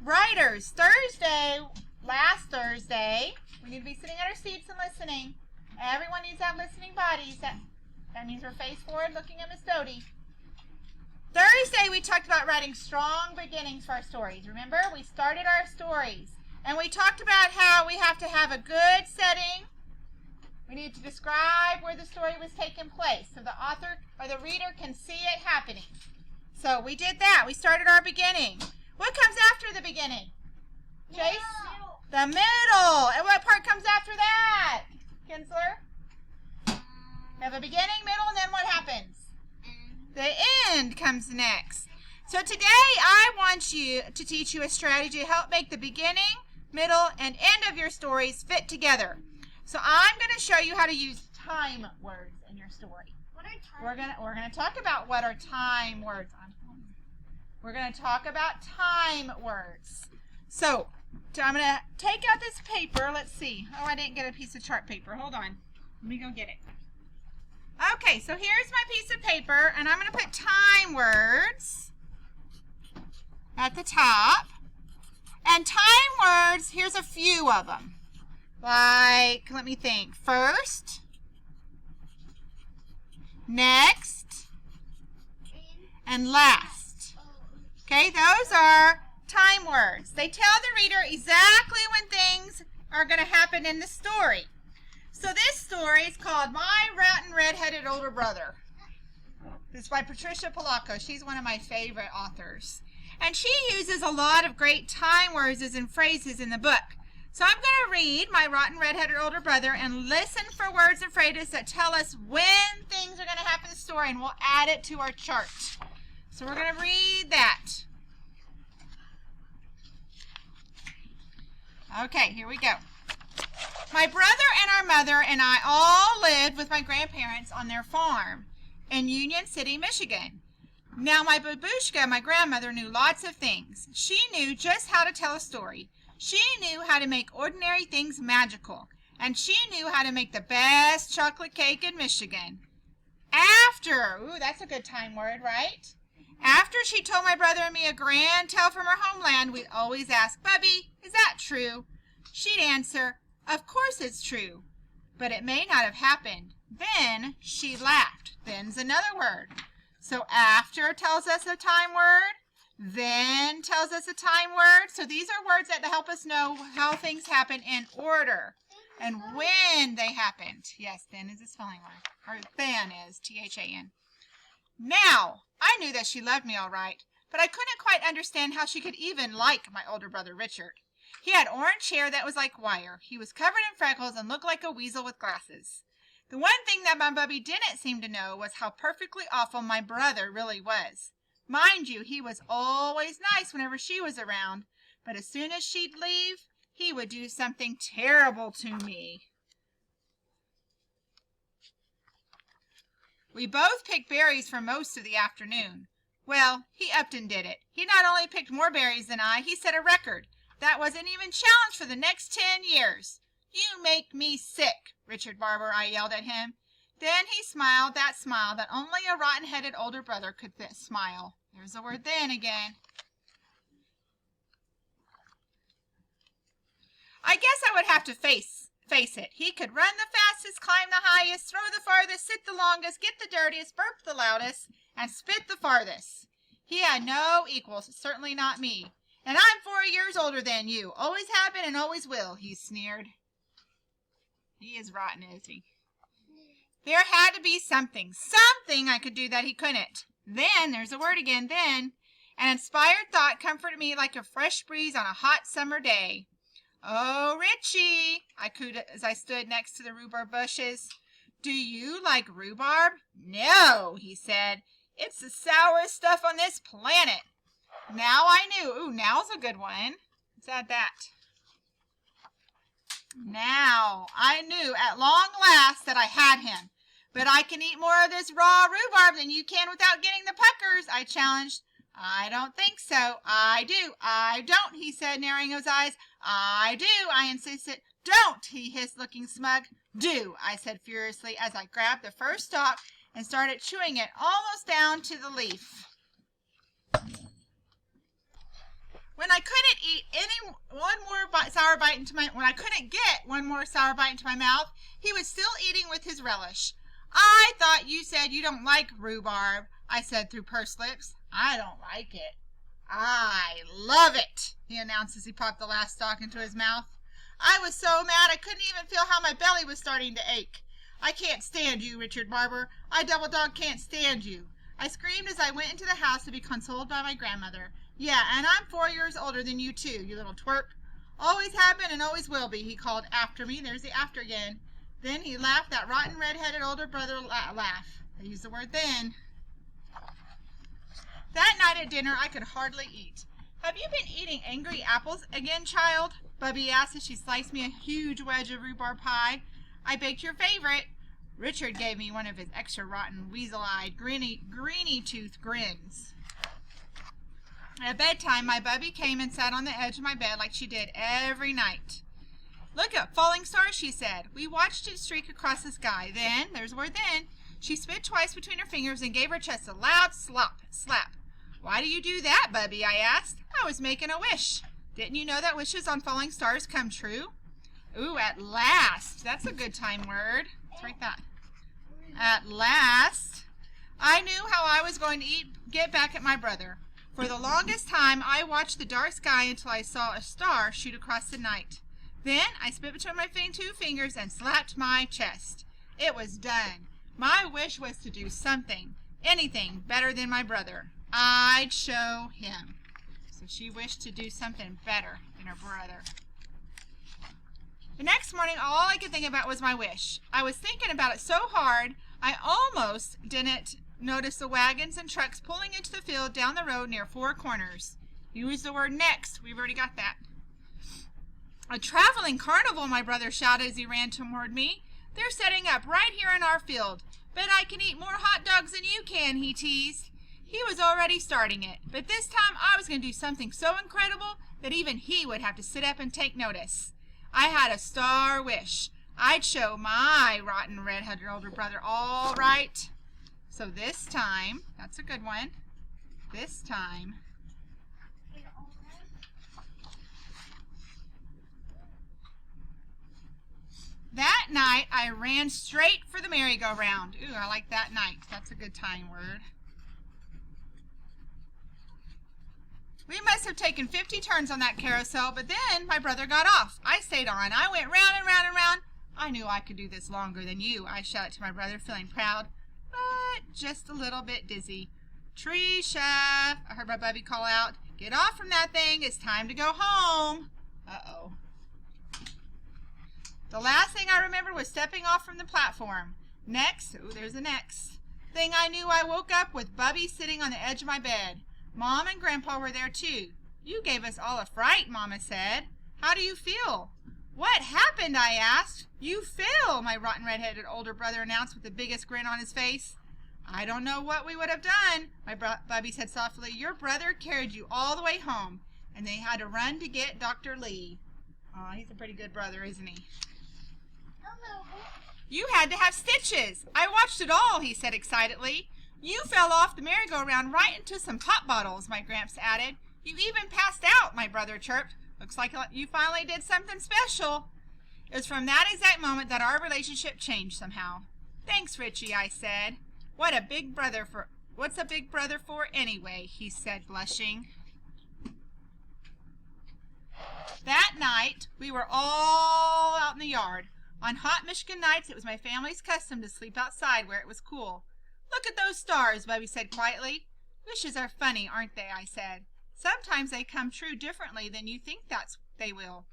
Writers, last Thursday, we need to be sitting at our seats and listening. Everyone needs to have listening bodies. That means we're face forward looking at Miss Doty. Thursday, we talked about writing strong beginnings for our stories. Remember, we started our stories. And we talked about how we have to have a good setting. We need to describe where the story was taking place so the author or the reader can see it happening. So we did that. We started our beginning. What comes after the beginning? Chase? The middle. And what part comes after that? Kinsler? We have a beginning, middle, and then what happens? The end comes next. So today I want you to teach you a strategy to help make the beginning, middle, and end of your stories fit together. So I'm going to show you how to use time words in your story. What are time? We're going to talk about what are time words. We're going to talk about time words. So I'm going to take out this paper. Let's see. Oh, I didn't get a piece of chart paper. Hold on. Let me go get it. Okay, so here's my piece of paper, and I'm going to put time words at the top. And time words, here's a few of them. Like, let me think. First, next, and last. Okay, those are time words. They tell the reader exactly when things are going to happen in the story. So this story is called My Rotten Red-Headed Older Brother. It's by Patricia Polacco. She's one of my favorite authors. And she uses a lot of great time words and phrases in the book. So I'm going to read My Rotten Red-Headed Older Brother and listen for words and phrases that tell us when things are going to happen in the story, and we'll add it to our chart. So we're going to read that. Okay, here we go. My brother and our mother and I all lived with my grandparents on their farm in Union City, Michigan. Now my babushka, my grandmother, knew lots of things. She knew just how to tell a story. She knew how to make ordinary things magical. And she knew how to make the best chocolate cake in Michigan. That's a good time word, right? After she told my brother and me a grand tale from her homeland, we'd always ask, Bubby, is that true? She'd answer, of course it's true, but it may not have happened. Then she laughed. Then's another word. So after tells us a time word, then tells us a time word. So these are words that help us know how things happen in order and when they happened. Yes, then is a spelling word. Or than is, T-H-A-N. Now, I knew that she loved me all right, but I couldn't quite understand how she could even like my older brother Richard. He had orange hair that was like wire. He was covered in freckles and looked like a weasel with glasses. The one thing that my Bubby didn't seem to know was how perfectly awful my brother really was. Mind you, he was always nice whenever she was around, but as soon as she'd leave, he would do something terrible to me. We both picked berries for most of the afternoon. Well, he upped and did it. He not only picked more berries than I, he set a record. That wasn't even challenged for the next 10 years. You make me sick, Richard Barber, I yelled at him. Then he smiled that smile that only a rotten-headed older brother could smile. There's the word then again. I guess I would have to face it. He could run the fastest, climb the highest, throw the farthest, sit the longest, get the dirtiest, burp the loudest, and spit the farthest. He had no equals, certainly not me. And I'm 4 years older than you. Always have been and always will, he sneered. He is rotten, is he? There had to be something I could do that he couldn't. Then, there's the word again, then, an inspired thought comforted me like a fresh breeze on a hot summer day. Oh, Richie, I cooed as I stood next to the rhubarb bushes. Do you like rhubarb? No, he said. It's the sourest stuff on this planet. Now I knew. Ooh, now's a good one. Let's add that. Now I knew at long last that I had him. But I can eat more of this raw rhubarb than you can without getting the puckers, I challenged. I don't think so. I do. I don't, he said, narrowing his eyes. I do, I insisted. Don't, he hissed, looking smug. Do, I said furiously as I grabbed the first stalk and started chewing it almost down to the leaf. When I couldn't get one more sour bite into my mouth, he was still eating with his relish. I thought you said you don't like rhubarb, I said through pursed lips. I don't like it. I love it, he announced as he popped the last stalk into his mouth. I was so mad I couldn't even feel how my belly was starting to ache. I can't stand you, Richard Barber. I double dog can't stand you. I screamed as I went into the house to be consoled by my grandmother. Yeah, and I'm 4 years older than you too, you little twerp. Always have been and always will be, he called after me. There's the after again. Then he laughed that rotten red-headed older brother laugh. I used the word then. That night at dinner I could hardly eat. Have you been eating angry apples again, child? Bubby asked as she sliced me a huge wedge of rhubarb pie. I baked your favorite. Richard gave me one of his extra rotten, weasel-eyed, greeny-toothed grins. At bedtime, my Bubby came and sat on the edge of my bed like she did every night. Look at falling stars, she said. We watched it streak across the sky. Then, there's the word then, she spit twice between her fingers and gave her chest a loud slap. Why do you do that, Bubby? I asked. I was making a wish. Didn't you know that wishes on falling stars come true? Ooh, at last. That's a good time word. Let's write that. At last. I knew how I was going to get back at my brother. For the longest time, I watched the dark sky until I saw a star shoot across the night. Then I spit between my two fingers and slapped my chest. It was done. My wish was to do something, anything better than my brother. I'd show him. So she wished to do something better than her brother. The next morning, all I could think about was my wish. I was thinking about it so hard, I almost didn't notice the wagons and trucks pulling into the field down the road near Four Corners. Use the word next. We've already got that. A traveling carnival, my brother shouted as he ran toward me. They're setting up right here in our field. Bet I can eat more hot dogs than you can, he teased. He was already starting it, but this time I was going to do something so incredible that even he would have to sit up and take notice. I had a star wish. I'd show my rotten red-headed older brother all right. So this time, that's a good one. This time, that night I ran straight for the merry-go-round. Ooh, I like that night. That's a good time word. We must have taken 50 turns on that carousel, but then my brother got off. I stayed on. I went round and round and round. I knew I could do this longer than you, I shouted to my brother, feeling proud, but just a little bit dizzy. Trecia, I heard my Bubby call out. Get off from that thing. It's time to go home. Uh-oh. The last thing I remembered was stepping off from the platform. Next, there's the next thing I knew, I woke up with Bubby sitting on the edge of my bed. Mom and Grandpa were there too. You gave us all a fright, Mama said. How do you feel? What happened? I asked. You fell, my rotten red-headed older brother announced with the biggest grin on his face. I don't know what we would have done, my Bubby said softly. Your brother carried you all the way home, and they had to run to get Dr. Lee. Oh, he's a pretty good brother, isn't he? You had to have stitches. I watched it all, he said excitedly. You fell off the merry-go-round right into some pop bottles, my Gramps added. You even passed out, my brother chirped. Looks like you finally did something special. It was from that exact moment that our relationship changed somehow. Thanks, Richie, I said. What's a big brother for anyway, he said, blushing. That night, we were all out in the yard. On hot Michigan nights, it was my family's custom to sleep outside where it was cool. Look at those stars, Bubby said quietly. Wishes are funny, aren't they, I said. Sometimes they come true differently than you think they will.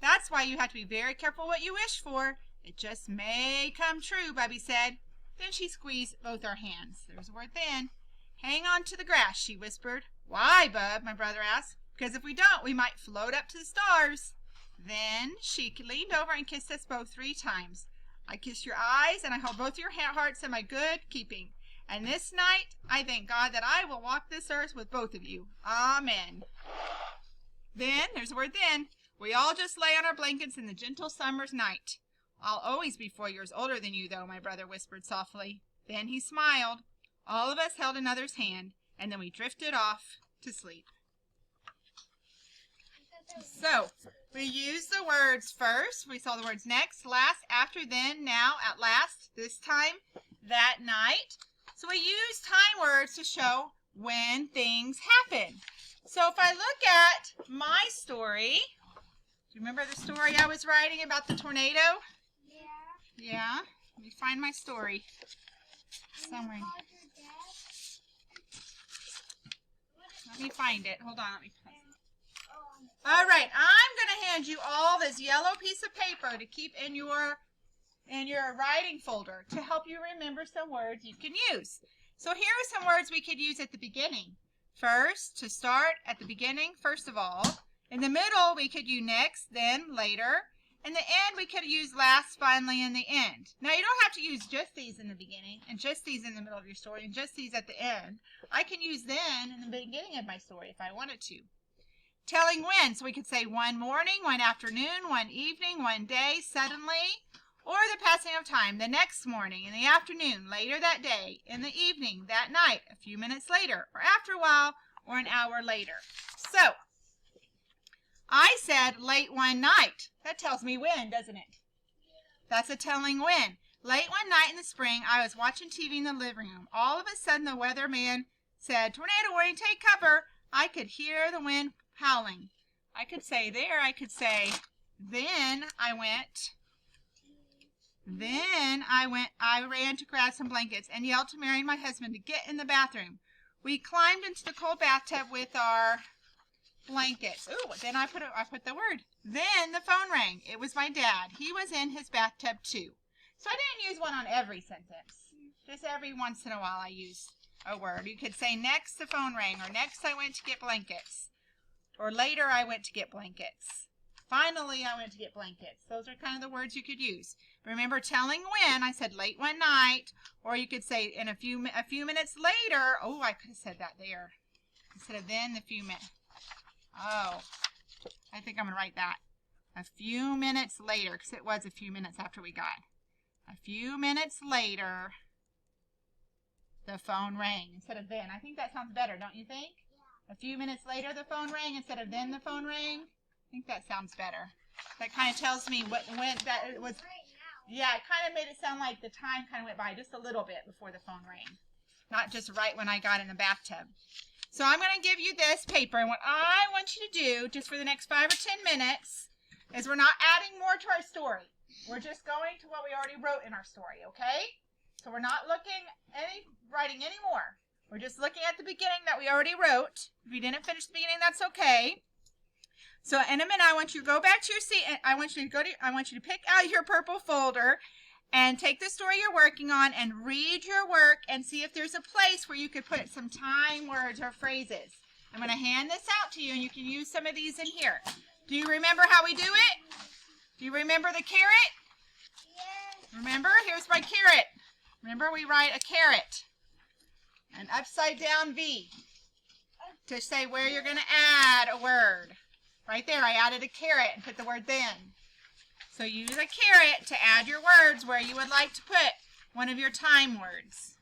That's why you have to be very careful what you wish for. It just may come true, Bubby said. Then she squeezed both our hands. There's the word then. Hang on to the grass, she whispered. Why, Bub? My brother asked. Because if we don't, we might float up to the stars. Then she leaned over and kissed us both 3 times. I kiss your eyes, and I hold both your hearts in my good keeping. And this night, I thank God that I will walk this earth with both of you. Amen. Then, there's the word then, we all just lay on our blankets in the gentle summer's night. I'll always be 4 years older than you, though, my brother whispered softly. Then he smiled. All of us held another's hand, and then we drifted off to sleep. So, we use the words first. We saw the words next, last, after, then, now, at last, this time, that night. So we use time words to show when things happen. So if I look at my story, do you remember the story I was writing about the tornado? Yeah. Yeah. Let me find my story somewhere. Let me find it. Hold on. Let me find it. All right. I'm going to hand you all this yellow piece of paper to keep in your writing folder to help you remember some words you can use. So here are some words we could use at the beginning. First, to start at the beginning, first of all. In the middle, we could use next, then, later. In the end, we could use last, finally, in the end. Now, you don't have to use just these in the beginning, and just these in the middle of your story, and just these at the end. I can use then in the beginning of my story if I wanted to. Telling when, so we could say one morning, one afternoon, one evening, one day, suddenly, or the passing of time, the next morning, in the afternoon, later that day, in the evening, that night, a few minutes later, or after a while, or an hour later. So, I said late one night. That tells me when, doesn't it? That's a telling when. Late one night in the spring, I was watching TV in the living room. All of a sudden, the weatherman said, "Tornado warning, take cover." I could hear the wind howling. I could say there, I could say, then I ran to grab some blankets and yelled to Mary and my husband to get in the bathroom. We climbed into the cold bathtub with our blankets. Ooh, then I put the word. Then the phone rang. It was my dad. He was in his bathtub too. So I didn't use one on every sentence. Just every once in a while I use a word. You could say next the phone rang, or next I went to get blankets, or later I went to get blankets. Finally I went to get blankets. Those are kind of the words you could use. Remember telling when, I said late one night, or you could say in a few minutes later. Oh, I could have said that there instead of then a few minutes. Oh, I think I'm going to write that. A few minutes later, because it was a few minutes after we got. A few minutes later, the phone rang instead of then. I think that sounds better, don't you think? Yeah. A few minutes later, the phone rang instead of then the phone rang. I think that sounds better. That kind of tells me when that it was. Yeah, it kind of made it sound like the time kind of went by just a little bit before the phone rang. Not just right when I got in the bathtub. So I'm going to give you this paper, and what I want you to do, just for the next 5 or 10 minutes, is we're not adding more to our story. We're just going to what we already wrote in our story, okay? So we're not writing any more. We're just looking at the beginning that we already wrote. If you didn't finish the beginning, that's okay. So in a minute, I want you to go back to your seat, and I want you to pick out your purple folder and take the story you're working on and read your work and see if there's a place where you could put some time words or phrases. I'm going to hand this out to you, and you can use some of these in here. Do you remember how we do it? Do you remember the carrot? Yes. Remember? Here's my carrot. Remember, we write a carrot, an upside down V, to say where you're going to add a word. Right there, I added a carrot and put the word then. So use a carrot to add your words where you would like to put one of your time words.